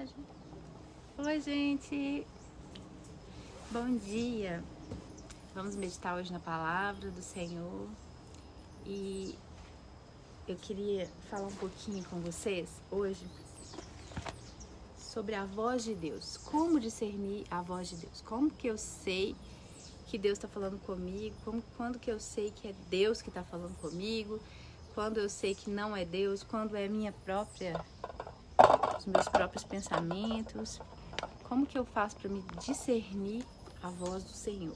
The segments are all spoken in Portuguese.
Pode. Oi, gente. Bom dia. Vamos meditar hoje na palavra do Senhor. E eu queria falar um pouquinho com vocês hoje sobre a voz de Deus. Como discernir a voz de Deus? Como que eu sei que Deus está falando comigo? Quando que eu sei que é Deus que está falando comigo? Quando eu sei que não é Deus? Quando é os meus próprios pensamentos? Como que eu faço para me discernir a voz do Senhor?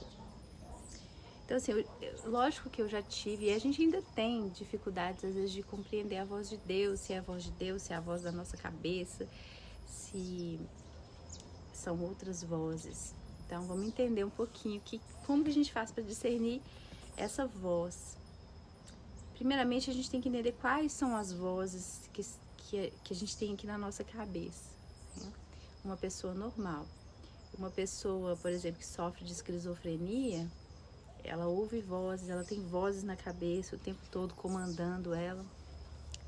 Então, assim, lógico que eu já tive, e a gente ainda tem dificuldades, às vezes, de compreender a voz de Deus, se é a voz de Deus, se é a voz da nossa cabeça, se são outras vozes. Então, vamos entender um pouquinho como que a gente faz para discernir essa voz. Primeiramente, a gente tem que entender quais são as vozes que a gente tem aqui na nossa cabeça, né? Uma pessoa normal. Uma pessoa, por exemplo, que sofre de esquizofrenia, ela ouve vozes, ela tem vozes na cabeça o tempo todo comandando ela.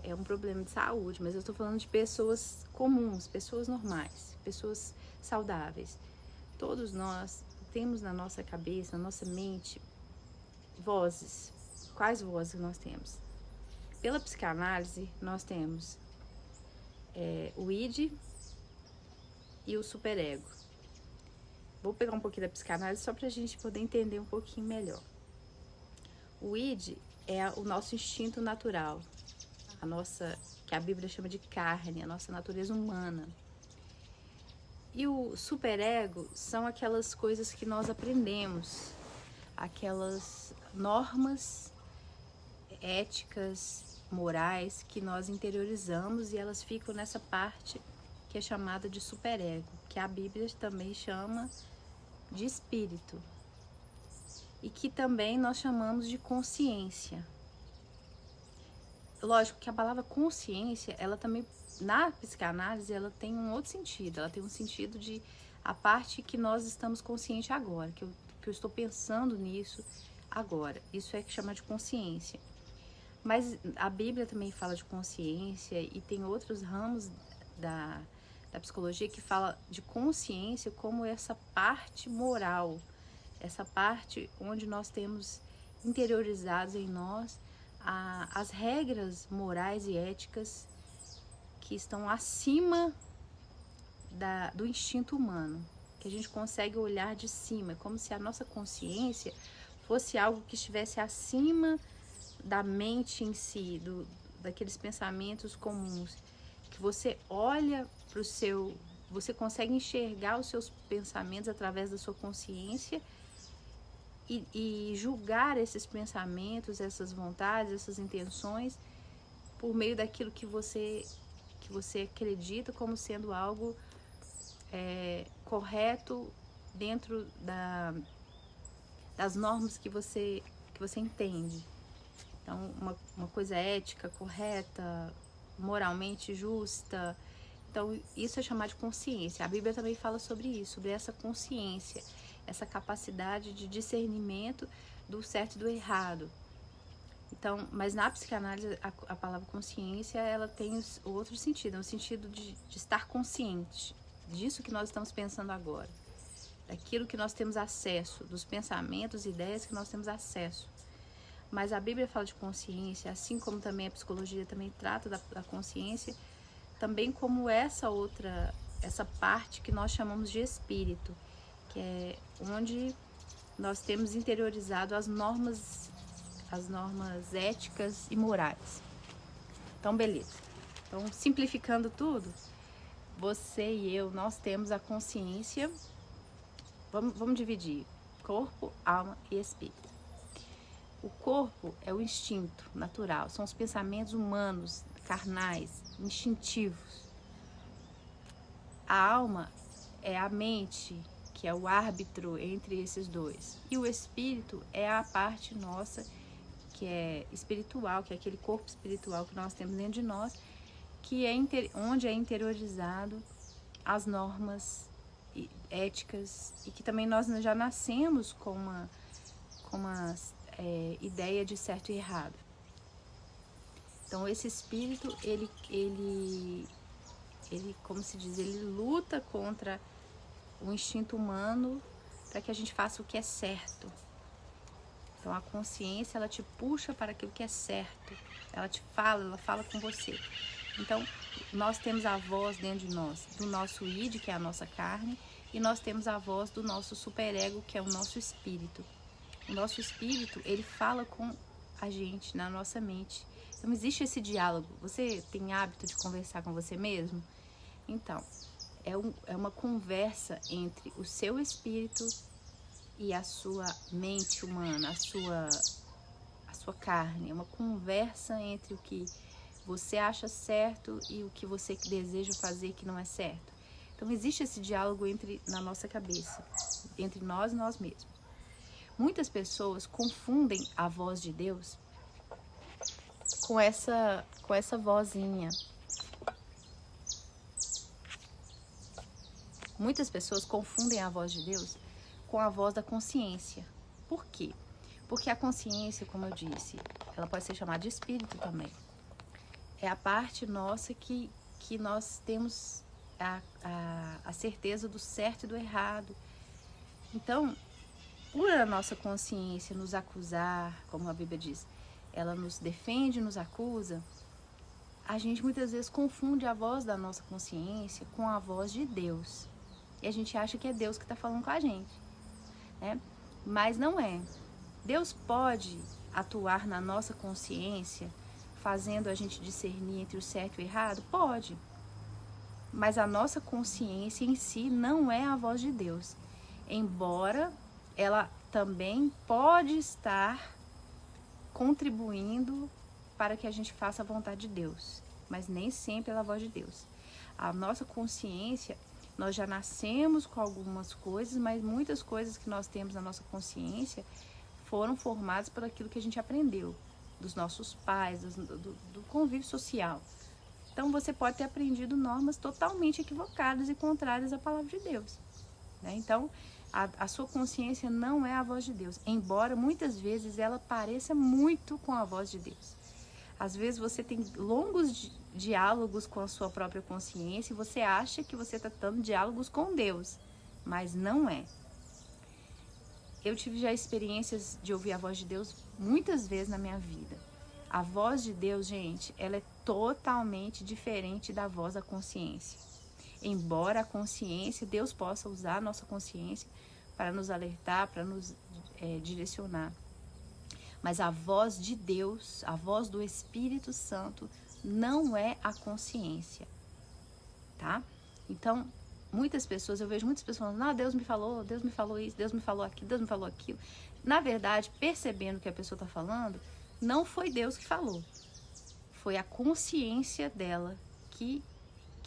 É um problema de saúde, mas eu estou falando de pessoas comuns, pessoas normais, pessoas saudáveis. Todos nós temos na nossa cabeça, na nossa mente, vozes. Quais vozes nós temos? Pela psicanálise, nós temos o id e o superego. Vou pegar um pouquinho da psicanálise só para a gente poder entender um pouquinho melhor. O id é o nosso instinto natural, que a Bíblia chama de carne, a nossa natureza humana. E o superego são aquelas coisas que nós aprendemos, aquelas normas éticas, morais que nós interiorizamos e elas ficam nessa parte que é chamada de superego, que a Bíblia também chama de espírito e que também nós chamamos de consciência. Lógico que a palavra consciência, ela também, na psicanálise, ela tem um outro sentido. Ela tem um sentido de a parte que nós estamos conscientes agora, que eu estou pensando nisso agora. Isso é que chama de consciência. Mas a Bíblia também fala de consciência e tem outros ramos da psicologia que fala de consciência como essa parte moral, essa parte onde nós temos interiorizados em nós as regras morais e éticas que estão acima do instinto humano, que a gente consegue olhar de cima, é como se a nossa consciência fosse algo que estivesse acima da mente em si, daqueles pensamentos comuns, que você olha para você consegue enxergar os seus pensamentos através da sua consciência e julgar esses pensamentos, essas vontades, essas intenções por meio daquilo que você acredita como sendo algo correto dentro das normas que você entende. Então, uma coisa ética, correta, moralmente justa. Então, isso é chamado de consciência. A Bíblia também fala sobre isso, sobre essa consciência, essa capacidade de discernimento do certo e do errado. Então, mas na psicanálise, a palavra consciência, ela tem o outro sentido, é um sentido de estar consciente disso que nós estamos pensando agora, daquilo que nós temos acesso, dos pensamentos e ideias que nós temos acesso. Mas a Bíblia fala de consciência, assim como também a psicologia também trata da consciência, também como essa parte que nós chamamos de espírito, que é onde nós temos interiorizado as normas éticas e morais. Então, beleza. Então, simplificando tudo, você e eu, nós temos a consciência, vamos dividir, corpo, alma e espírito. O corpo é o instinto natural, são os pensamentos humanos, carnais, instintivos. A alma é a mente, que é o árbitro entre esses dois. E o espírito é a parte nossa, que é espiritual, que é aquele corpo espiritual que nós temos dentro de nós, que é onde é interiorizado as normas éticas e que também nós já nascemos com uma ideia de certo e errado. Então esse espírito ele como se diz, ele luta contra o instinto humano para que a gente faça o que é certo. Então a consciência, ela te puxa para aquilo que é certo. Ela fala com você. Então nós temos a voz dentro de nós, do nosso id, que é a nossa carne, e nós temos a voz do nosso superego, que é o nosso espírito. O nosso espírito, ele fala com a gente, na nossa mente. Então existe esse diálogo. Você tem hábito de conversar com você mesmo? Então, é uma conversa entre o seu espírito e a sua mente humana, a sua carne. É uma conversa entre o que você acha certo e o que você deseja fazer que não é certo. Então existe esse diálogo na nossa cabeça, entre nós e nós mesmos. Muitas pessoas confundem a voz de Deus com essa vozinha. Muitas pessoas confundem a voz de Deus com a voz da consciência. Por quê? Porque a consciência, como eu disse, ela pode ser chamada de espírito também. É a parte nossa que nós temos a certeza do certo e do errado. Então, por a nossa consciência nos acusar, como a Bíblia diz, ela nos defende, nos acusa, a gente muitas vezes confunde a voz da nossa consciência com a voz de Deus. E a gente acha que é Deus que está falando com a gente, né? Mas não é. Deus pode atuar na nossa consciência, fazendo a gente discernir entre o certo e o errado? Pode. Mas a nossa consciência em si não é a voz de Deus. Embora ela também pode estar contribuindo para que a gente faça a vontade de Deus, mas nem sempre é a voz de Deus. A nossa consciência, nós já nascemos com algumas coisas, mas muitas coisas que nós temos na nossa consciência foram formadas por aquilo que a gente aprendeu, dos nossos pais, do convívio social. Então você pode ter aprendido normas totalmente equivocadas e contrárias à palavra de Deus, né? Então a sua consciência não é a voz de Deus, embora muitas vezes ela pareça muito com a voz de Deus. Às vezes você tem longos diálogos com a sua própria consciência e você acha que você está tendo diálogos com Deus, mas não é. Eu tive já experiências de ouvir a voz de Deus muitas vezes na minha vida. A voz de Deus, gente, ela é totalmente diferente da voz da consciência. Embora a consciência, Deus possa usar a nossa consciência para nos alertar, para nos direcionar. Mas a voz de Deus, a voz do Espírito Santo, não é a consciência, tá? Então, eu vejo muitas pessoas falando, não, Deus me falou isso, Deus me falou aquilo, Deus me falou aquilo. Na verdade, percebendo o que a pessoa está falando, não foi Deus que falou. Foi a consciência dela que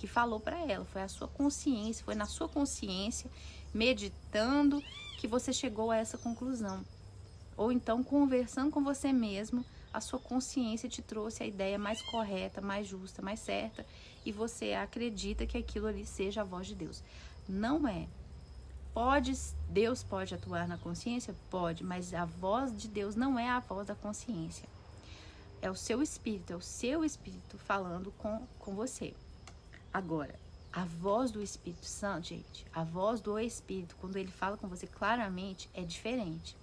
falou para ela. Foi a sua consciência, foi na sua consciência, meditando, que você chegou a essa conclusão. Ou então, conversando com você mesmo, a sua consciência te trouxe a ideia mais correta, mais justa, mais certa, e você acredita que aquilo ali seja a voz de Deus. Não é. Deus pode atuar na consciência? Pode, mas a voz de Deus não é a voz da consciência. É o seu espírito falando com você. Agora, a voz do Espírito Santo, gente, a voz do Espírito, quando ele fala com você claramente, é diferente.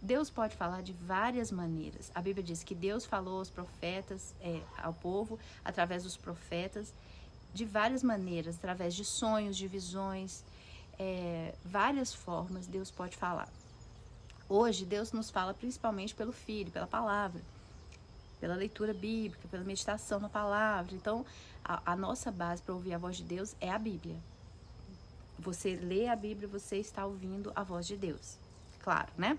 Deus pode falar de várias maneiras. A Bíblia diz que Deus falou aos profetas, ao povo, através dos profetas, de várias maneiras, através de sonhos, de visões, várias formas Deus pode falar. Hoje, Deus nos fala principalmente pelo Filho, pela palavra, pela leitura bíblica, pela meditação na palavra. Então, a nossa base para ouvir a voz de Deus é a Bíblia. Você lê a Bíblia, você está ouvindo a voz de Deus. Claro, né?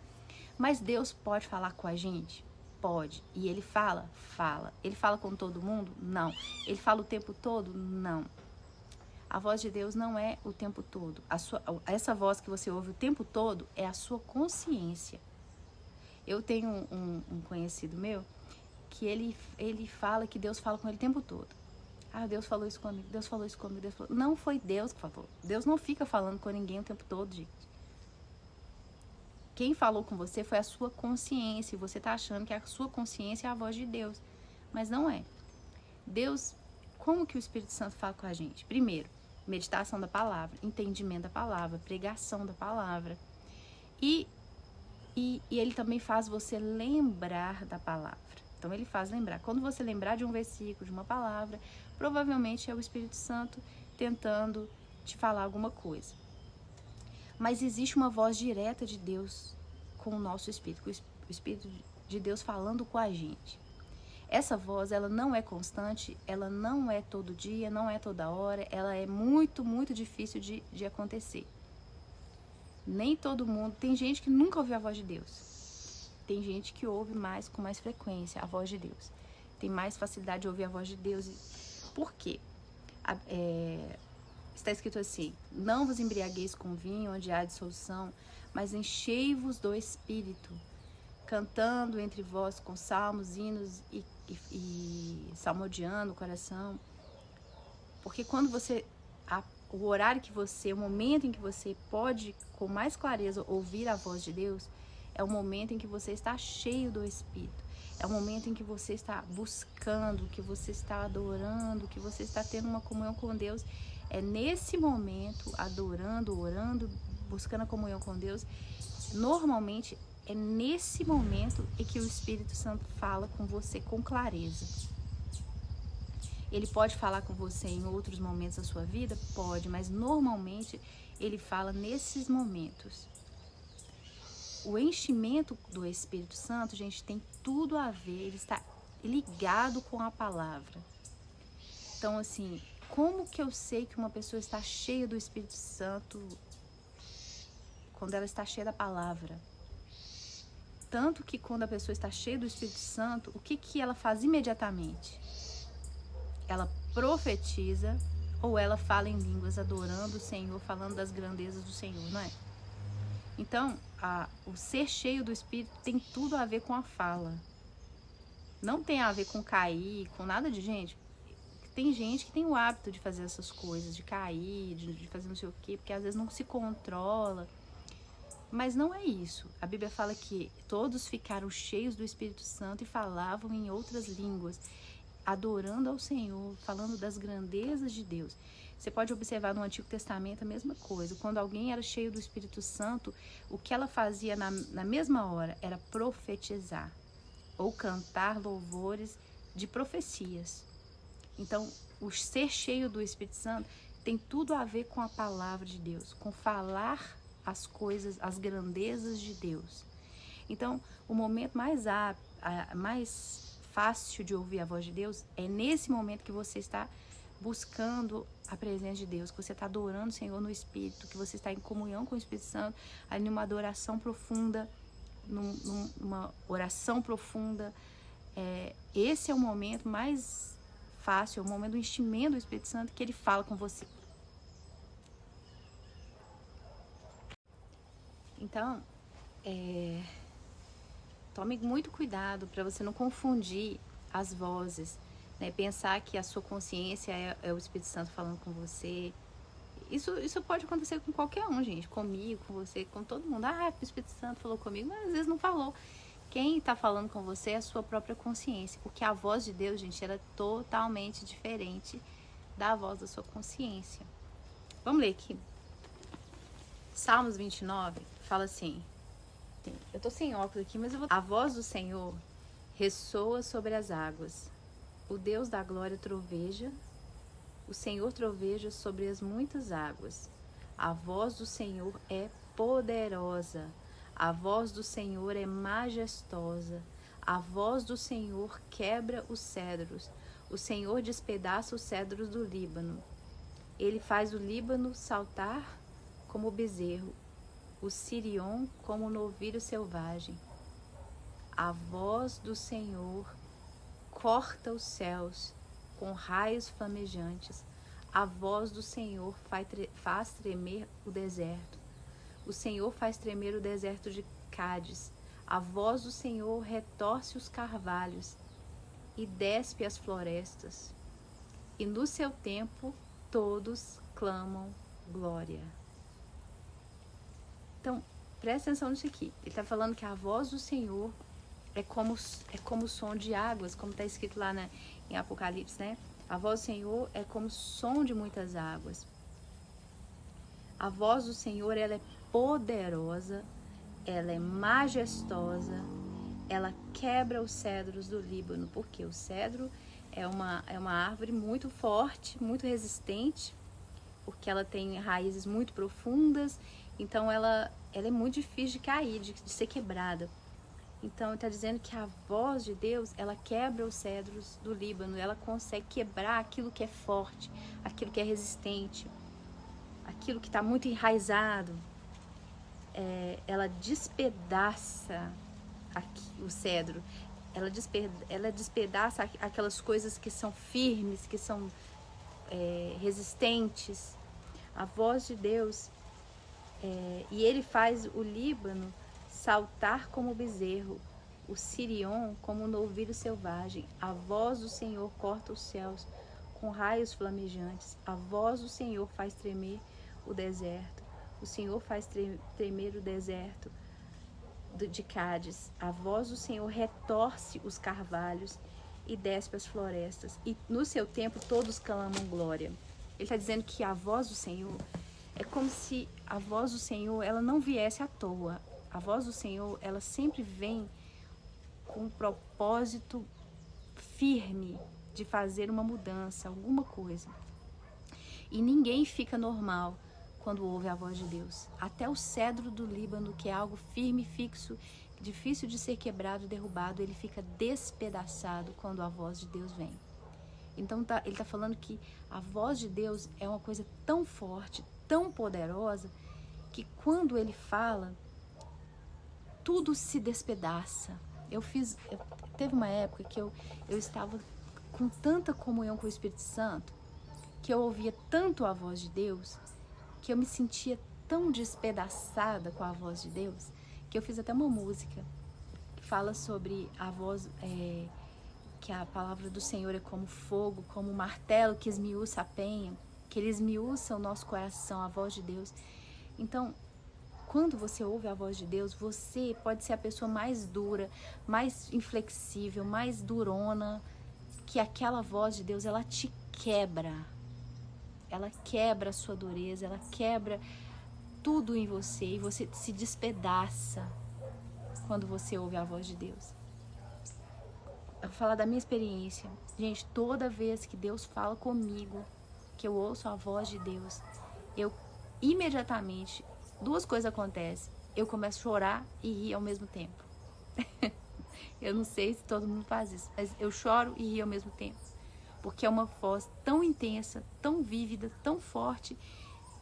Mas Deus pode falar com a gente? Pode. E Ele fala? Fala. Ele fala com todo mundo? Não. Ele fala o tempo todo? Não. A voz de Deus não é o tempo todo. Essa voz que você ouve o tempo todo é a sua consciência. Eu tenho um conhecido meu que ele fala que Deus fala com ele o tempo todo. Ah, Deus falou isso comigo, Deus falou isso comigo, Deus falou. Não foi Deus que falou. Deus não fica falando com ninguém o tempo todo, gente. Quem falou com você foi a sua consciência. E você está achando que a sua consciência é a voz de Deus. Mas não é. Deus, como que o Espírito Santo fala com a gente? Primeiro, meditação da palavra, entendimento da palavra, pregação da palavra. E ele também faz você lembrar da palavra. Então ele faz lembrar. Quando você lembrar de um versículo, de uma palavra, provavelmente é o Espírito Santo tentando te falar alguma coisa. Mas existe uma voz direta de Deus com o nosso espírito, o Espírito de Deus falando com a gente. Essa voz, ela não é constante, ela não é todo dia, não é toda hora, ela é muito, muito difícil de acontecer. Nem todo mundo, tem gente que nunca ouviu a voz de Deus. Tem gente que ouve com mais frequência a voz de Deus. Tem mais facilidade de ouvir a voz de Deus. Por quê? Está escrito assim: não vos embriagueis com vinho, onde há dissolução, mas enchei-vos do Espírito, cantando entre vós com salmos, hinos e salmodiando o coração. Porque quando o horário que o momento em que você pode com mais clareza ouvir a voz de Deus, é o momento em que você está cheio do Espírito. É o momento em que você está buscando, que você está adorando, que você está tendo uma comunhão com Deus. É nesse momento, adorando, orando, buscando a comunhão com Deus, normalmente é nesse momento em que o Espírito Santo fala com você com clareza. Ele pode falar com você em outros momentos da sua vida? Pode, mas normalmente ele fala nesses momentos. O enchimento do Espírito Santo, gente, tem tudo a ver, ele está ligado com a palavra. Então, assim, como que eu sei que uma pessoa está cheia do Espírito Santo quando ela está cheia da palavra? Tanto que quando a pessoa está cheia do Espírito Santo, o que ela faz imediatamente? Ela profetiza ou ela fala em línguas adorando o Senhor, falando das grandezas do Senhor, não é? Então, o ser cheio do Espírito tem tudo a ver com a fala. Não tem a ver com cair, com nada de gente. Tem gente que tem o hábito de fazer essas coisas, de cair, de fazer não sei o quê, porque às vezes não se controla. Mas não é isso. A Bíblia fala que todos ficaram cheios do Espírito Santo e falavam em outras línguas, adorando ao Senhor, falando das grandezas de Deus. Você pode observar no Antigo Testamento a mesma coisa. Quando alguém era cheio do Espírito Santo, o que ela fazia na mesma hora era profetizar ou cantar louvores de profecias. Então, o ser cheio do Espírito Santo tem tudo a ver com a palavra de Deus, com falar as coisas, as grandezas de Deus. Então, o momento mais fácil de ouvir a voz de Deus é nesse momento que você está buscando a presença de Deus, que você está adorando o Senhor no Espírito, que você está em comunhão com o Espírito Santo, ali numa adoração profunda, numa oração profunda. Esse é o momento mais fácil, é o momento do enchimento do Espírito Santo, que ele fala com você. Então, tome muito cuidado para você não confundir as vozes, né? Pensar que a sua consciência é o Espírito Santo falando com você. Isso pode acontecer com qualquer um, gente. Comigo, com você, com todo mundo. O Espírito Santo falou comigo, mas às vezes não falou. Quem está falando com você é a sua própria consciência, porque a voz de Deus, gente, era totalmente diferente da voz da sua consciência. Vamos ler aqui. Salmos 29 fala assim, eu tô sem óculos aqui, mas eu vou... A voz do Senhor ressoa sobre as águas. O Deus da glória troveja. O Senhor troveja sobre as muitas águas. A voz do Senhor é poderosa. A voz do Senhor é majestosa. A voz do Senhor quebra os cedros. O Senhor despedaça os cedros do Líbano. Ele faz o Líbano saltar como o bezerro, o Sirion como o novilho selvagem. A voz do Senhor corta os céus com raios flamejantes. A voz do Senhor faz tremer o deserto. O Senhor faz tremer o deserto de Cádiz. A voz do Senhor retorce os carvalhos e despe as florestas. E no seu tempo todos clamam glória. Então, presta atenção nisso aqui. Ele está falando que a voz do Senhor é como o som de águas, como está escrito lá em Apocalipse, né? A voz do Senhor é como som de muitas águas. A voz do Senhor, ela é poderosa, ela é majestosa, ela quebra os cedros do Líbano, porque o cedro é uma árvore muito forte, muito resistente, porque ela tem raízes muito profundas, então ela é muito difícil de cair, de ser quebrada. Então, ele está dizendo que a voz de Deus, ela quebra os cedros do Líbano, ela consegue quebrar aquilo que é forte, aquilo que é resistente, aquilo que está muito enraizado. Ela despedaça o cedro, ela despedaça aquelas coisas que são firmes, que são resistentes. A voz de Deus, e ele faz o Líbano saltar como o bezerro, o Sirion como um novilho selvagem. A voz do Senhor corta os céus com raios flamejantes. A voz do Senhor faz tremer o deserto. O Senhor faz tremer o deserto de Cádiz. A voz do Senhor retorce os carvalhos e despe as florestas. E no seu tempo todos clamam glória. Ele está dizendo que a voz do Senhor é como se a voz do Senhor, ela não viesse à toa. A voz do Senhor, ela sempre vem com um propósito firme de fazer uma mudança, alguma coisa. E ninguém fica normal quando ouve a voz de Deus. Até o cedro do Líbano, que é algo firme, fixo, difícil de ser quebrado, derrubado, ele fica despedaçado quando a voz de Deus vem. Então ele está falando que a voz de Deus é uma coisa tão forte, tão poderosa, que quando ele fala, tudo se despedaça. Teve uma época que eu estava com tanta comunhão com o Espírito Santo, que eu ouvia tanto a voz de Deus, que eu me sentia tão despedaçada com a voz de Deus, que eu fiz até uma música que fala sobre a voz, que a palavra do Senhor é como fogo, como um martelo que esmiuça a penha, que ele esmiuça o nosso coração, a voz de Deus. Então, quando você ouve a voz de Deus, você pode ser a pessoa mais dura, mais inflexível, mais durona, que aquela voz de Deus, ela te quebra. Ela quebra a sua dureza, ela quebra tudo em você e você se despedaça quando você ouve a voz de Deus. Eu vou falar da minha experiência. Gente, toda vez que Deus fala comigo, que eu ouço a voz de Deus, eu imediatamente, duas coisas acontecem. Eu começo a chorar e rir ao mesmo tempo. Eu não sei se todo mundo faz isso, mas eu choro e rio ao mesmo tempo. Porque é uma voz tão intensa, tão vívida, tão forte,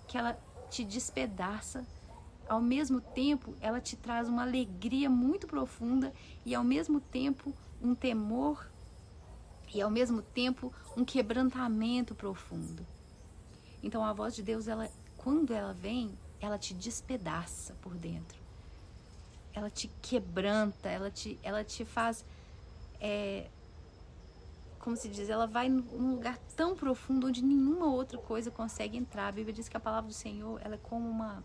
que ela te despedaça. Ao mesmo tempo, ela te traz uma alegria muito profunda e ao mesmo tempo um temor e ao mesmo tempo um quebrantamento profundo. Então a voz de Deus, quando ela vem, ela te despedaça por dentro. Ela te quebranta, ela te faz, como se diz, ela vai num lugar tão profundo onde nenhuma outra coisa consegue entrar. A Bíblia diz que a palavra do Senhor, ela é como uma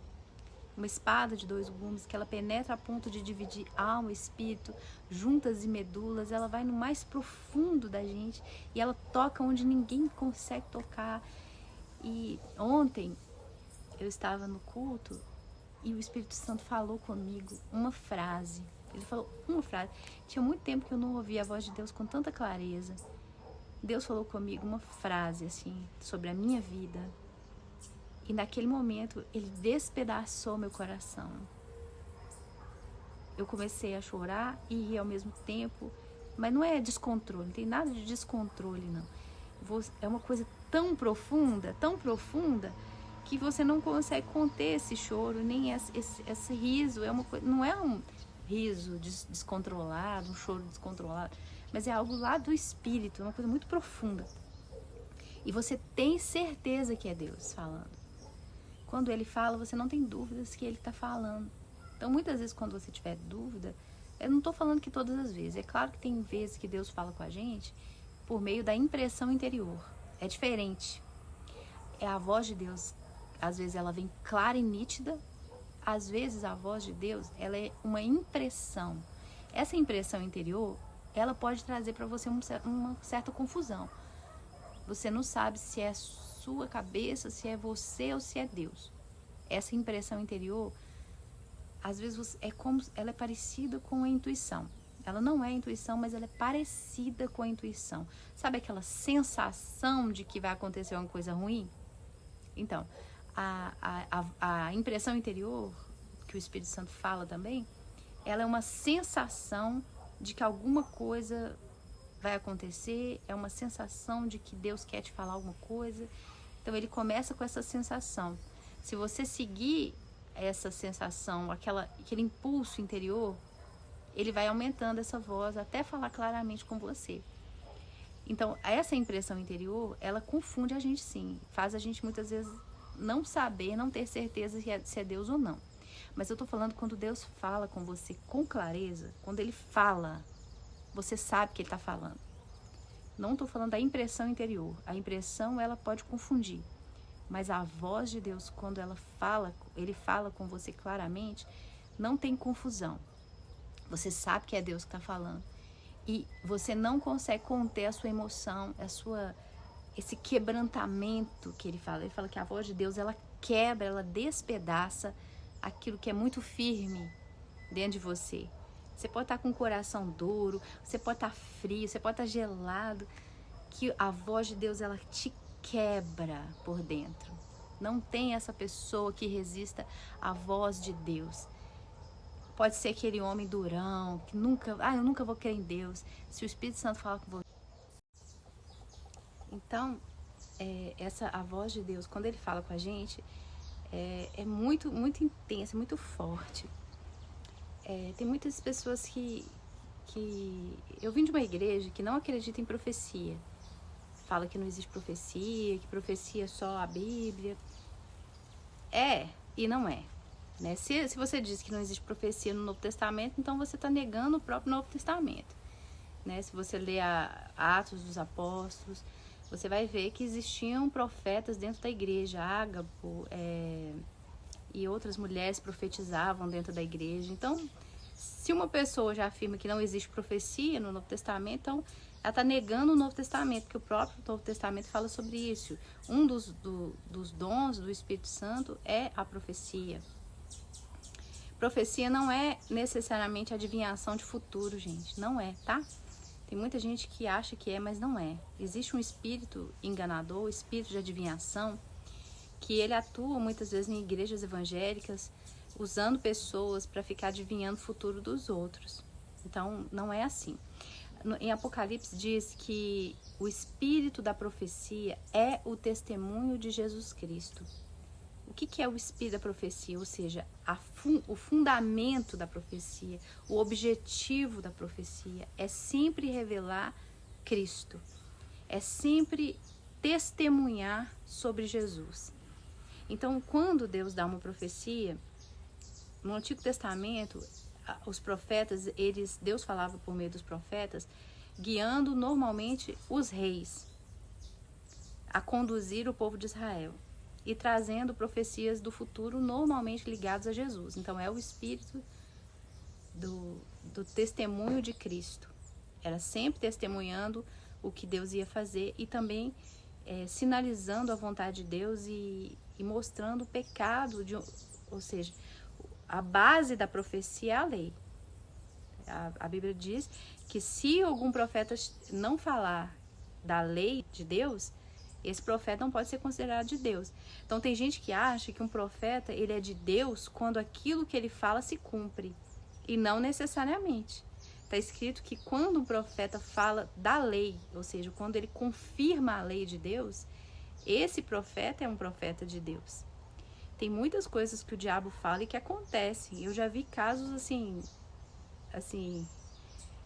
espada de dois gumes, que ela penetra a ponto de dividir alma e espírito, juntas e medulas. Ela vai no mais profundo da gente e ela toca onde ninguém consegue tocar. E ontem eu estava no culto e o Espírito Santo falou comigo uma frase. Ele falou uma frase. Tinha muito tempo que eu não ouvia a voz de Deus com tanta clareza. Deus falou comigo uma frase assim, sobre a minha vida. E naquele momento, ele despedaçou meu coração. Eu comecei a chorar e rir ao mesmo tempo. Mas não é descontrole, não tem nada de descontrole, não. É uma coisa tão profunda, que você não consegue conter esse choro, nem esse riso. Não é um riso descontrolado, um choro descontrolado, mas é algo lá do espírito, é uma coisa muito profunda. E você tem certeza que é Deus falando. Quando ele fala, você não tem dúvidas que ele está falando. Então, muitas vezes, quando você tiver dúvida, eu não estou falando que todas as vezes. É claro que tem vezes que Deus fala com a gente por meio da impressão interior. É diferente. É a voz de Deus. Às vezes ela vem clara e nítida. Às vezes a voz de Deus, ela é uma impressão. Essa impressão interior, ela pode trazer para você uma certa confusão. Você não sabe se é sua cabeça, se é você ou se é Deus. Essa impressão interior, às vezes ela é parecida com a intuição. Ela não é intuição, mas ela é parecida com a intuição. Sabe aquela sensação de que vai acontecer uma coisa ruim? Então, a impressão interior, que o Espírito Santo fala também, ela é uma sensação de que alguma coisa vai acontecer, é uma sensação de que Deus quer te falar alguma coisa. Então ele começa com essa sensação. Se você seguir essa sensação, aquele impulso interior, ele vai aumentando essa voz até falar claramente com você. Então essa impressão interior, ela confunde a gente sim, faz a gente muitas vezes não saber, não ter certeza se é Deus ou não. Mas eu tô falando quando Deus fala com você com clareza, quando ele fala, você sabe que ele tá falando. Não estou falando da impressão interior. A impressão, ela pode confundir. Mas a voz de Deus, quando ele fala com você claramente, não tem confusão. Você sabe que é Deus que está falando. E você não consegue conter a sua emoção, esse quebrantamento que ele fala. Ele fala que a voz de Deus, ela quebra, ela despedaça aquilo que é muito firme dentro de você. Você pode estar com o coração duro, você pode estar frio, você pode estar gelado, que a voz de Deus, ela te quebra por dentro. Não tem essa pessoa que resista à voz de Deus. Pode ser aquele homem durão, que eu nunca vou crer em Deus. Se o Espírito Santo fala com você. Então, a voz de Deus, quando ele fala com a gente, é muito, muito intensa, muito forte. Tem muitas pessoas que eu vim de uma igreja que não acredita em profecia. Fala que não existe profecia, que profecia é só a Bíblia. É e não é. Né? Se você diz que não existe profecia no Novo Testamento, então você está negando o próprio Novo Testamento. Né? Se você ler Atos dos Apóstolos, você vai ver que existiam profetas dentro da igreja. Ágabo, e outras mulheres profetizavam dentro da igreja. Então, se uma pessoa já afirma que não existe profecia no Novo Testamento, então ela está negando o Novo Testamento, porque o próprio Novo Testamento fala sobre isso. Um dos dons do Espírito Santo é a profecia. Profecia não é necessariamente adivinhação de futuro, gente. Não é, tá? Tem muita gente que acha que é, mas não é. Existe um espírito enganador, o espírito de adivinhação, que ele atua muitas vezes em igrejas evangélicas, usando pessoas para ficar adivinhando o futuro dos outros. Então, não é assim. Em Apocalipse diz que o espírito da profecia é o testemunho de Jesus Cristo. O que é o espírito da profecia? Ou seja, o fundamento da profecia, o objetivo da profecia é sempre revelar Cristo. É sempre testemunhar sobre Jesus. Então, quando Deus dá uma profecia, no Antigo Testamento, os profetas, Deus falava por meio dos profetas, guiando normalmente os reis a conduzir o povo de Israel e trazendo profecias do futuro normalmente ligadas a Jesus. Então, é o espírito do testemunho de Cristo. Era sempre testemunhando o que Deus ia fazer e também sinalizando a vontade de Deus e mostrando o pecado, ou seja, a base da profecia é a lei. A Bíblia diz que se algum profeta não falar da lei de Deus, esse profeta não pode ser considerado de Deus. Então tem gente que acha que um profeta ele é de Deus quando aquilo que ele fala se cumpre, e não necessariamente. Está escrito que quando um profeta fala da lei, ou seja, quando ele confirma a lei de Deus, esse profeta é um profeta de Deus. Tem muitas coisas que o diabo fala e que acontecem. Eu já vi casos assim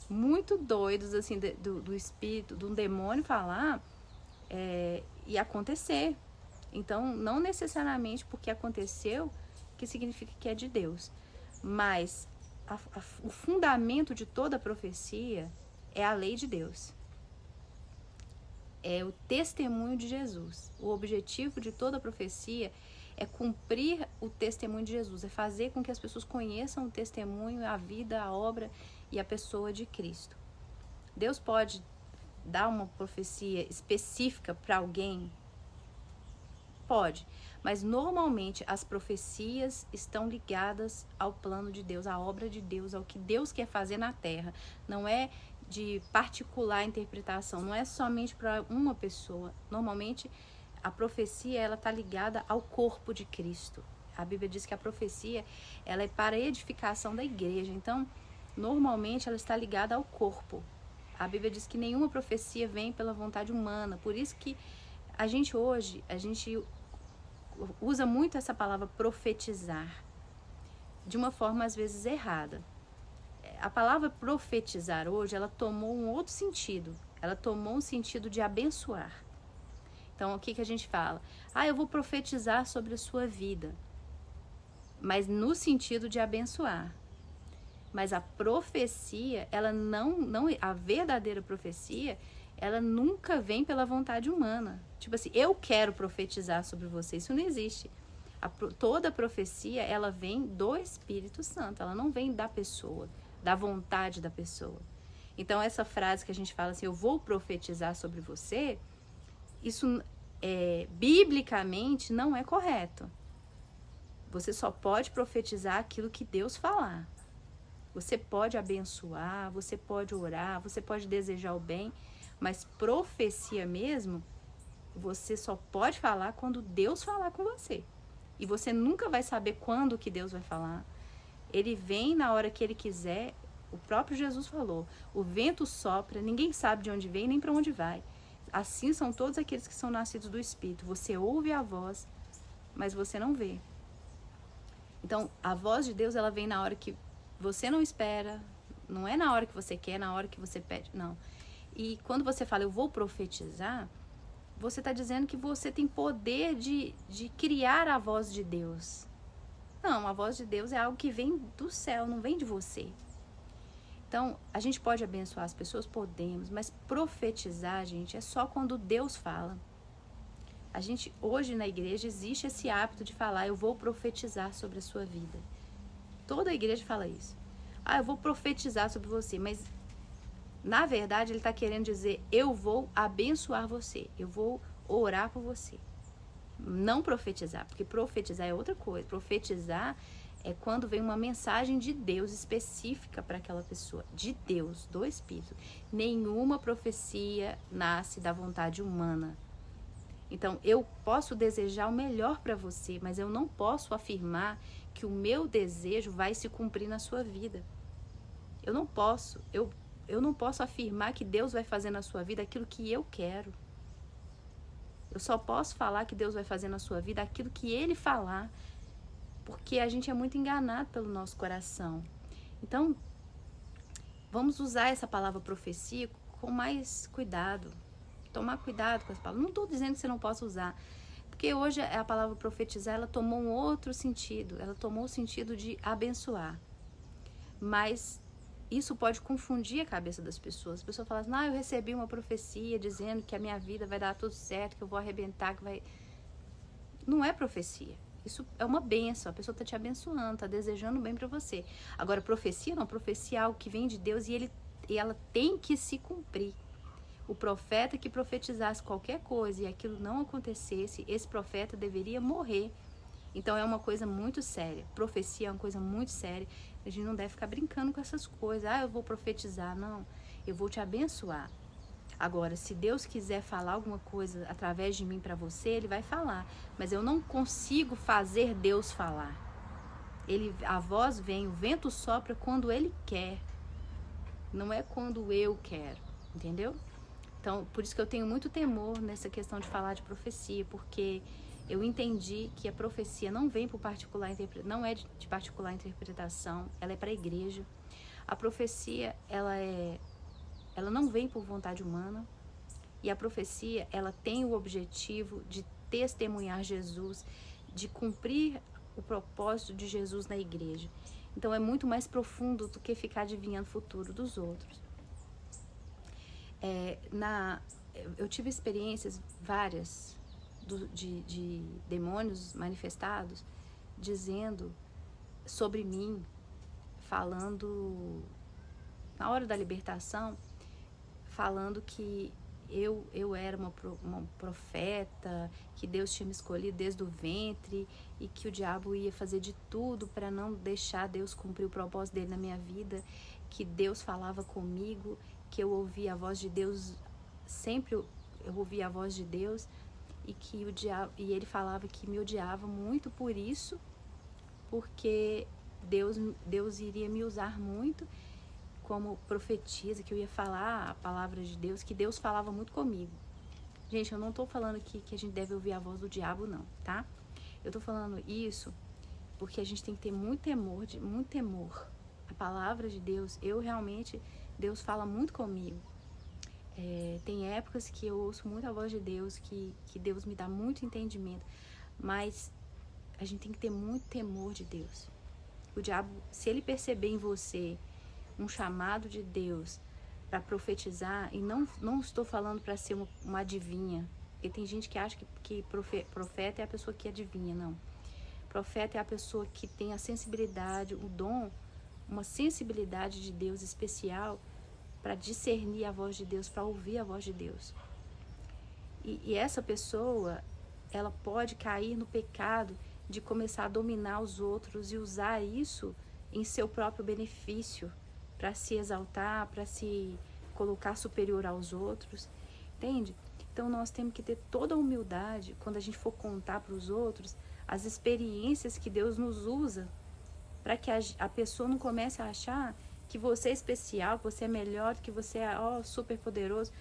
muito doidos assim do espírito, de um demônio falar e acontecer. Então, não necessariamente porque aconteceu que significa que é de Deus, mas o fundamento de toda a profecia é a lei de Deus. É o testemunho de Jesus. O objetivo de toda a profecia é cumprir o testemunho de Jesus, é fazer com que as pessoas conheçam o testemunho, a vida, a obra e a pessoa de Cristo. Deus pode dar uma profecia específica para alguém? Pode, mas normalmente as profecias estão ligadas ao plano de Deus, à obra de Deus, ao que Deus quer fazer na terra. Não é de particular interpretação, não é somente para uma pessoa. Normalmente a profecia ela está ligada ao corpo de Cristo. A Bíblia diz que a profecia ela é para a edificação da igreja. Então, normalmente ela está ligada ao corpo. A Bíblia diz que nenhuma profecia vem pela vontade humana. Por isso que a gente usa muito essa palavra profetizar de uma forma às vezes errada. A palavra profetizar hoje, ela tomou um outro sentido. Ela tomou um sentido de abençoar. Então, o que a gente fala? Eu vou profetizar sobre a sua vida. Mas no sentido de abençoar. Mas a profecia, ela a verdadeira profecia, ela nunca vem pela vontade humana. Tipo assim, eu quero profetizar sobre você. Isso não existe. Toda profecia, ela vem do Espírito Santo. Ela não vem da pessoa, da vontade da pessoa. Então, essa frase que a gente fala assim, eu vou profetizar sobre você, isso biblicamente não é correto. Você só pode profetizar aquilo que Deus falar. Você pode abençoar, você pode orar, você pode desejar o bem, mas profecia mesmo, você só pode falar quando Deus falar com você. E você nunca vai saber quando que Deus vai falar. Ele vem na hora que ele quiser. O próprio Jesus falou, o vento sopra, ninguém sabe de onde vem nem para onde vai. Assim são todos aqueles que são nascidos do Espírito. Você ouve a voz, mas você não vê. Então, a voz de Deus, ela vem na hora que você não espera, não é na hora que você quer, na hora que você pede, não. E quando você fala, eu vou profetizar, você está dizendo que você tem poder de criar a voz de Deus. Não, a voz de Deus é algo que vem do céu, não vem de você. Então, a gente pode abençoar as pessoas? Podemos, mas profetizar, gente, é só quando Deus fala. A gente, hoje na igreja, existe esse hábito de falar, eu vou profetizar sobre a sua vida. Toda a igreja fala isso. Eu vou profetizar sobre você, mas na verdade ele está querendo dizer, eu vou abençoar você, eu vou orar por você. Não profetizar, porque profetizar é outra coisa. Profetizar é quando vem uma mensagem de Deus específica para aquela pessoa, de Deus, do Espírito. Nenhuma profecia nasce da vontade humana. Então, eu posso desejar o melhor para você, mas eu não posso afirmar que o meu desejo vai se cumprir na sua vida. Eu não posso. Eu não posso afirmar que Deus vai fazer na sua vida aquilo que eu quero. Eu só posso falar que Deus vai fazer na sua vida aquilo que Ele falar, porque a gente é muito enganado pelo nosso coração. Então, vamos usar essa palavra profecia com mais cuidado. Tomar cuidado com essa palavra. Não estou dizendo que você não possa usar, porque hoje a palavra profetizar, ela tomou um outro sentido. Ela tomou o sentido de abençoar. Mas isso pode confundir a cabeça das pessoas. As pessoas falam assim, eu recebi uma profecia dizendo que a minha vida vai dar tudo certo, que eu vou arrebentar, que vai... Não é profecia. Isso é uma bênção. A pessoa está te abençoando, está desejando bem para você. Agora, profecia não. Profecia é algo que vem de Deus e ela tem que se cumprir. O profeta que profetizasse qualquer coisa e aquilo não acontecesse, esse profeta deveria morrer. Então é uma coisa muito séria. Profecia é uma coisa muito séria. A gente não deve ficar brincando com essas coisas. Eu vou profetizar. Não, eu vou te abençoar. Agora, se Deus quiser falar alguma coisa através de mim para você, Ele vai falar. Mas eu não consigo fazer Deus falar. A voz vem, o vento sopra quando Ele quer. Não é quando eu quero. Entendeu? Então, por isso que eu tenho muito temor nessa questão de falar de profecia, porque eu entendi que a profecia não vem por particular, não é de particular interpretação, ela é para a igreja. A profecia, ela não vem por vontade humana, e a profecia, ela tem o objetivo de testemunhar Jesus, de cumprir o propósito de Jesus na igreja. Então, é muito mais profundo do que ficar adivinhando o futuro dos outros. Eu tive experiências várias de demônios manifestados dizendo sobre mim, falando na hora da libertação, falando que eu era uma profeta, que Deus tinha me escolhido desde o ventre e que o diabo ia fazer de tudo para não deixar Deus cumprir o propósito dele na minha vida, que Deus falava comigo, que eu ouvia a voz de Deus, sempre eu ouvia a voz de Deus, e que o diabo, e ele falava que me odiava muito por isso, porque Deus iria me usar muito como profetisa, que eu ia falar a palavra de Deus, que Deus falava muito comigo. Gente, eu não tô falando aqui que a gente deve ouvir a voz do diabo, não, tá? Eu tô falando isso porque a gente tem que ter muito temor. A palavra de Deus, Deus fala muito comigo. Tem épocas que eu ouço muito a voz de Deus, que Deus me dá muito entendimento, mas a gente tem que ter muito temor de Deus. O diabo, se ele perceber em você um chamado de Deus para profetizar, e não estou falando para ser uma adivinha, porque tem gente que acha que profeta é a pessoa que adivinha, não. Profeta é a pessoa que tem a sensibilidade, o dom, uma sensibilidade de Deus especial para discernir a voz de Deus, para ouvir a voz de Deus. E essa pessoa, ela pode cair no pecado de começar a dominar os outros e usar isso em seu próprio benefício, para se exaltar, para se colocar superior aos outros, entende? Então nós temos que ter toda a humildade quando a gente for contar para os outros as experiências que Deus nos usa, para que a pessoa não comece a achar que você é especial, que você é melhor, que você é super poderoso.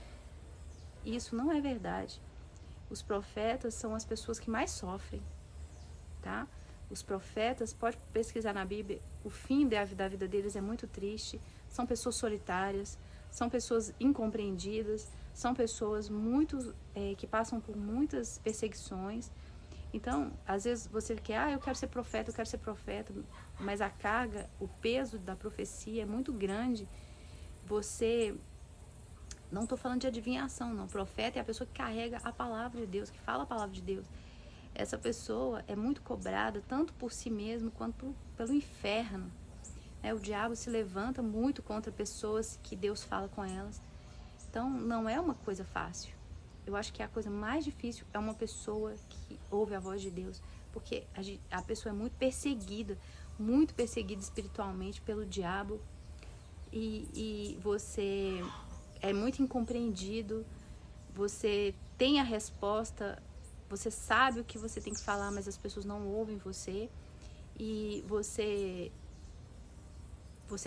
Isso não é verdade. Os profetas são as pessoas que mais sofrem, tá? Os profetas, pode pesquisar na Bíblia, o fim da vida deles é muito triste. São pessoas solitárias, são pessoas incompreendidas, são pessoas que passam por muitas perseguições. Então, às vezes você quer, eu quero ser profeta, mas a carga, o peso da profecia é muito grande. Não estou falando de adivinhação, não. O profeta é a pessoa que carrega a palavra de Deus, que fala a palavra de Deus. Essa pessoa é muito cobrada, tanto por si mesmo quanto pelo inferno. O diabo se levanta muito contra pessoas que Deus fala com elas. Então, não é uma coisa fácil. Eu acho que a coisa mais difícil é uma pessoa que ouve a voz de Deus, porque a pessoa é muito perseguida espiritualmente pelo diabo, e você é muito incompreendido, você tem a resposta, você sabe o que você tem que falar, mas as pessoas não ouvem você, e você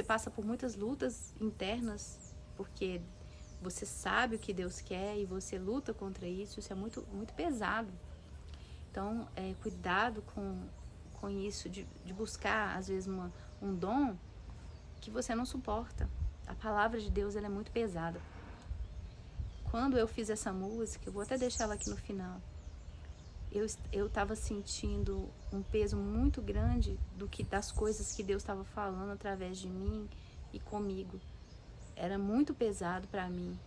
passa por muitas lutas internas, porque você sabe o que Deus quer e você luta contra isso. Isso é muito, muito pesado. Então, cuidado com isso, de buscar, às vezes, um dom que você não suporta. A palavra de Deus, ela é muito pesada. Quando eu fiz essa música, eu vou até deixar ela aqui no final, eu estava sentindo um peso muito grande das coisas que Deus estava falando através de mim e comigo. Era muito pesado para mim.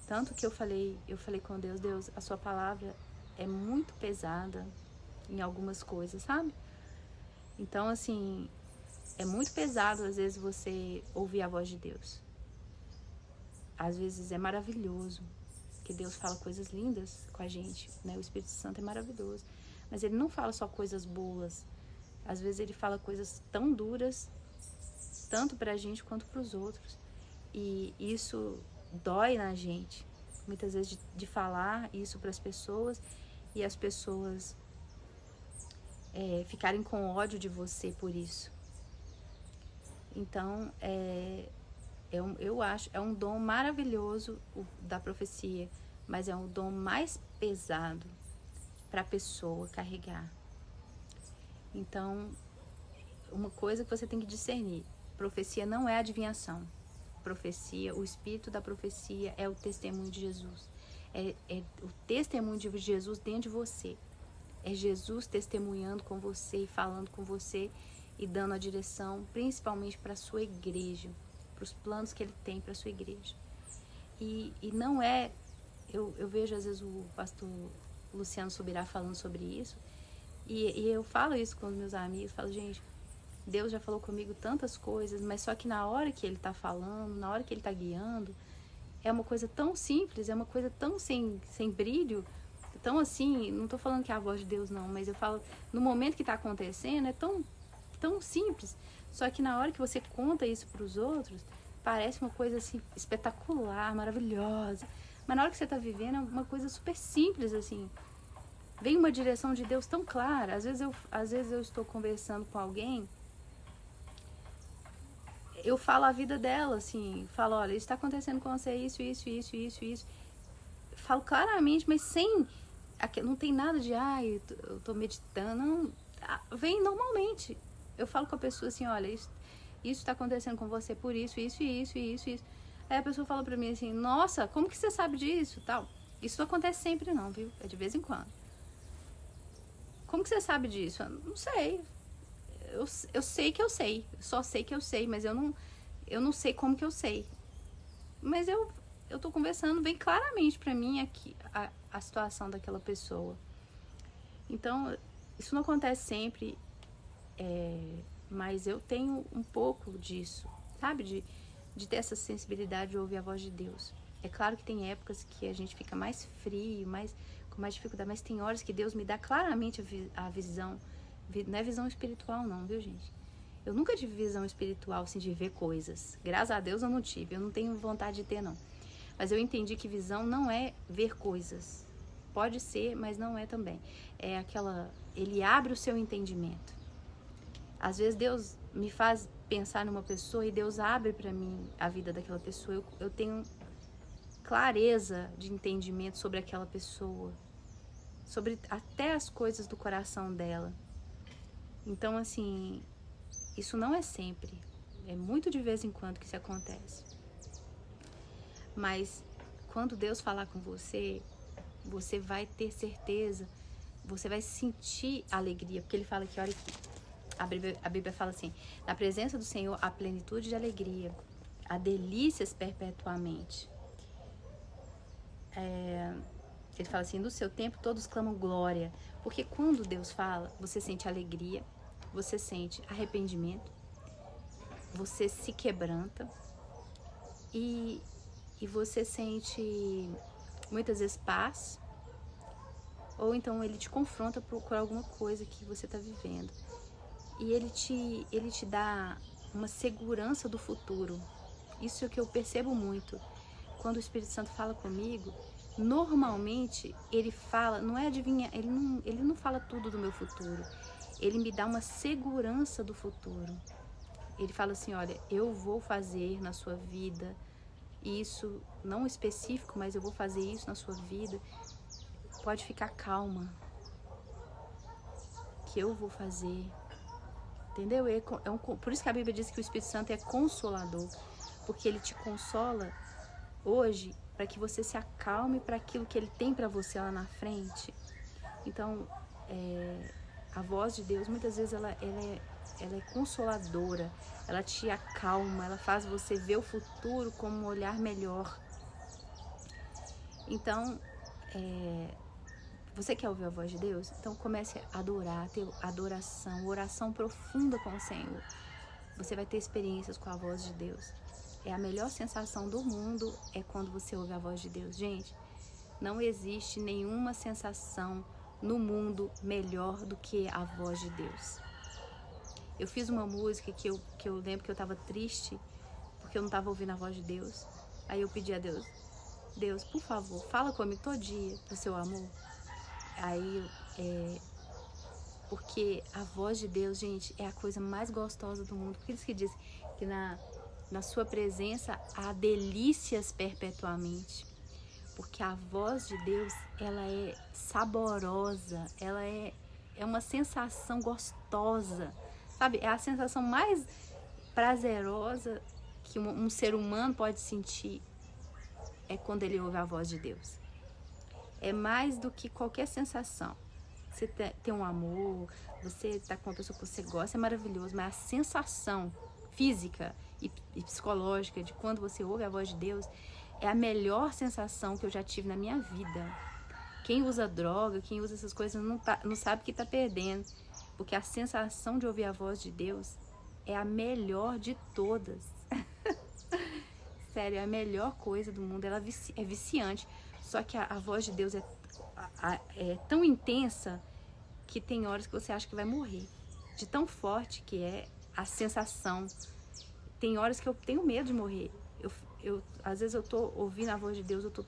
Tanto que eu falei com Deus, a sua palavra é muito pesada em algumas coisas, sabe? Então, assim, é muito pesado às vezes você ouvir a voz de Deus. Às vezes é maravilhoso, que Deus fala coisas lindas com a gente, né? O Espírito Santo é maravilhoso, mas ele não fala só coisas boas. Às vezes ele fala coisas tão duras, tanto pra gente quanto pros outros, e isso dói na gente, muitas vezes, de falar isso para as pessoas, e as pessoas ficarem com ódio de você por isso. Então, eu acho, é um dom maravilhoso da profecia, mas é um dom mais pesado para a pessoa carregar. Então, uma coisa que você tem que discernir: profecia não é adivinhação. Profecia, o espírito da profecia é o testemunho de Jesus. É o testemunho de Jesus dentro de você. É Jesus testemunhando com você e falando com você e dando a direção, principalmente para a sua igreja, para os planos que ele tem para a sua igreja. E não é... Eu vejo às vezes o pastor Luciano Subirá falando sobre isso, e eu falo isso com os meus amigos, falo, gente, Deus já falou comigo tantas coisas, mas só que na hora que ele está falando, na hora que ele está guiando, é uma coisa tão simples, é uma coisa tão sem brilho, tão assim, não tô falando que é a voz de Deus não, mas eu falo, no momento que tá acontecendo, é tão simples. Só que na hora que você conta isso para os outros, parece uma coisa assim espetacular, maravilhosa. Mas na hora que você tá vivendo é uma coisa super simples, assim. Vem uma direção de Deus tão clara. Às vezes eu estou conversando com alguém, eu falo a vida dela, assim, falo, olha, isso está acontecendo com você, isso. Falo claramente, mas sem, não tem nada de, eu tô meditando, não, vem normalmente. Eu falo com a pessoa assim, olha, isso está acontecendo com você por isso. Aí a pessoa fala pra mim assim, nossa, como que você sabe disso, tal? Isso não acontece sempre não, viu? É de vez em quando. Como que você sabe disso? Eu não sei. Eu sei que eu sei. Só sei que eu sei, mas eu não sei como que eu sei. Mas eu tô conversando bem claramente pra mim aqui a situação daquela pessoa. Então, isso não acontece sempre, mas eu tenho um pouco disso, sabe? De ter essa sensibilidade de ouvir a voz de Deus. É claro que tem épocas que a gente fica mais frio, com mais dificuldade, mas tem horas que Deus me dá claramente a visão. Não é visão espiritual não, viu, gente? Eu nunca tive visão espiritual, assim, de ver coisas. Graças a Deus eu não tive, eu não tenho vontade de ter, não. Mas eu entendi que visão não é ver coisas. Pode ser, mas não é também. É ele abre o seu entendimento. Às vezes Deus me faz pensar numa pessoa e Deus abre pra mim a vida daquela pessoa. Eu tenho clareza de entendimento sobre aquela pessoa, sobre até as coisas do coração dela. Então, assim, isso não é sempre. É muito de vez em quando que isso acontece. Mas quando Deus falar com você, você vai ter certeza, você vai sentir alegria. Porque ele fala aqui, olha aqui, a Bíblia fala assim, na presença do Senhor há plenitude de alegria, há delícias perpetuamente. Ele fala assim, no seu tempo todos clamam glória. Porque quando Deus fala, você sente alegria, você sente arrependimento, você se quebranta e você sente muitas vezes paz, ou então ele te confronta por alguma coisa que você está vivendo. E ele te dá uma segurança do futuro. Isso é o que eu percebo muito. Quando o Espírito Santo fala comigo, normalmente ele fala, não é adivinha, ele não fala tudo do meu futuro. Ele me dá uma segurança do futuro. Ele fala assim, olha, eu vou fazer na sua vida isso, não específico, mas eu vou fazer isso na sua vida. Pode ficar calma, que eu vou fazer. Entendeu? Por isso que a Bíblia diz que o Espírito Santo é consolador, porque ele te consola hoje para que você se acalme para aquilo que ele tem para você lá na frente. Então, a voz de Deus, muitas vezes, ela é consoladora, ela te acalma, ela faz você ver o futuro com um olhar melhor. Então, você quer ouvir a voz de Deus? Então comece a adorar, ter adoração, oração profunda com o Senhor. Você vai ter experiências com a voz de Deus. É a melhor sensação do mundo, é quando você ouve a voz de Deus. Gente, não existe nenhuma sensação no mundo melhor do que a voz de Deus. Eu fiz uma música que eu lembro que eu estava triste, porque eu não estava ouvindo a voz de Deus. Aí eu pedi a Deus, Deus, por favor, fala comigo todo dia do seu amor. Aí, porque a voz de Deus, gente, é a coisa mais gostosa do mundo. Por isso que diz que na sua presença há delícias perpetuamente. Porque a voz de Deus, ela é saborosa, ela é uma sensação gostosa, sabe? É a sensação mais prazerosa que um ser humano pode sentir, é quando ele ouve a voz de Deus. É mais do que qualquer sensação. Você tem um amor, você está com uma pessoa que você gosta, é maravilhoso, mas a sensação física e psicológica de quando você ouve a voz de Deus é a melhor sensação que eu já tive na minha vida. Quem usa droga, quem usa essas coisas não sabe que está perdendo, porque a sensação de ouvir a voz de Deus é a melhor de todas. sério, é a melhor coisa do mundo, ela é viciante. Só que a voz de Deus é tão intensa que tem horas que você acha que vai morrer. De tão forte que é a sensação. Tem horas que eu tenho medo de morrer. Às vezes eu tô ouvindo a voz de Deus, eu tô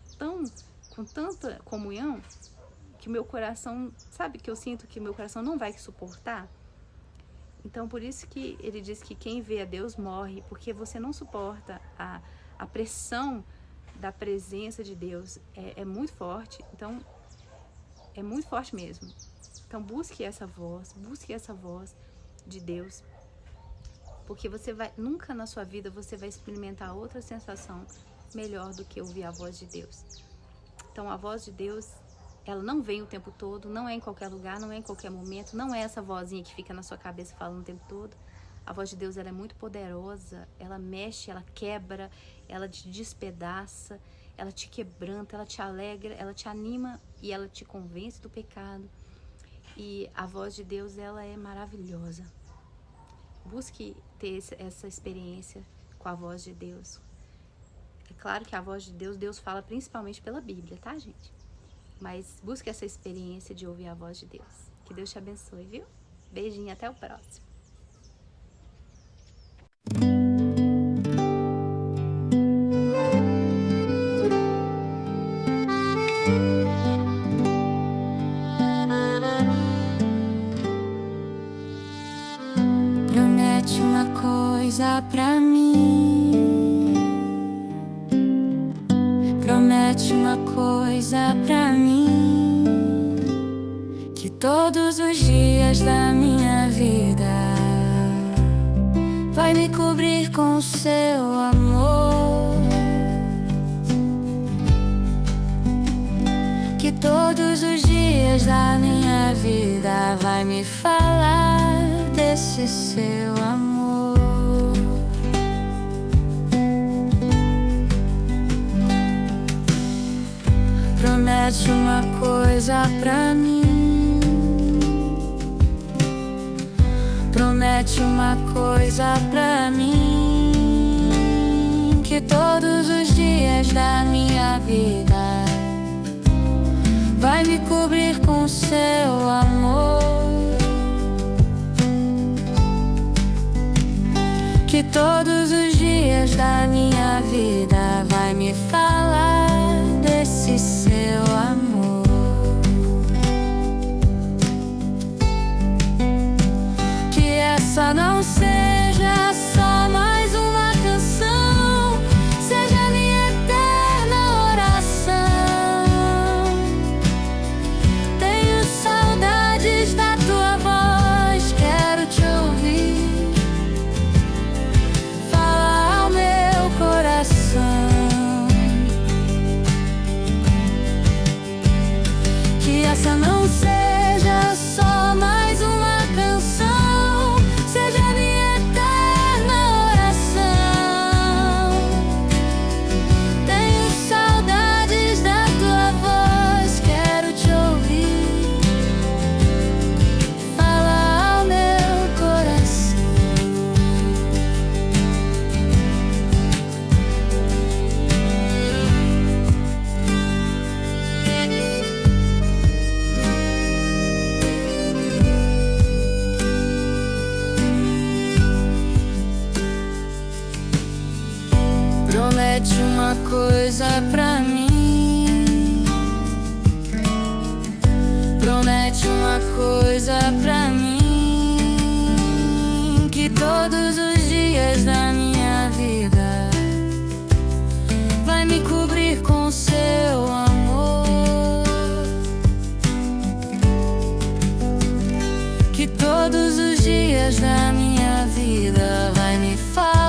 com tanta comunhão que o meu coração, sabe, que eu sinto que o meu coração não vai suportar. Então, por isso que ele diz que quem vê a Deus morre, porque você não suporta a pressão da presença de Deus. É muito forte, então, é muito forte mesmo. Então, busque essa voz de Deus, porque nunca na sua vida você vai experimentar outra sensação melhor do que ouvir a voz de Deus. Então, a voz de Deus, ela não vem o tempo todo, não é em qualquer lugar, não é em qualquer momento, não é essa vozinha que fica na sua cabeça falando o tempo todo. A voz de Deus, ela é muito poderosa, ela mexe, ela quebra, ela te despedaça, ela te quebranta, ela te alegra, ela te anima e ela te convence do pecado. E a voz de Deus, ela é maravilhosa. Busque ter essa experiência com a voz de Deus. É claro que a voz de Deus, Deus fala principalmente pela Bíblia, tá, gente? Mas busque essa experiência de ouvir a voz de Deus. Que Deus te abençoe, viu? Beijinho, até o próximo. Promete uma coisa pra mim. Promete uma coisa pra mim, que todos os dias da minha vida vai me cobrir com seu amor, que todos os dias da minha vida vai me falar desse seu amor. Promete uma coisa pra mim. Promete uma coisa pra mim, que todos os dias da minha vida vai me cobrir com seu amor, que todos os dias da minha vida vai me falar desse seu amor. Que essa não seja só mais uma canção, seja minha eterna oração. Tenho saudades da tua voz, quero te ouvir falar ao meu coração. Que essa não seja só mais uma canção, seja minha eterna oração. Tenho saudades da tua voz, quero te ouvir falar ao meu coração. Promete uma coisa pra mim. Promete uma coisa pra mim, que todos os dias da minha vida vai me cobrir com seu amor, que todos os dias da minha vida vai me falar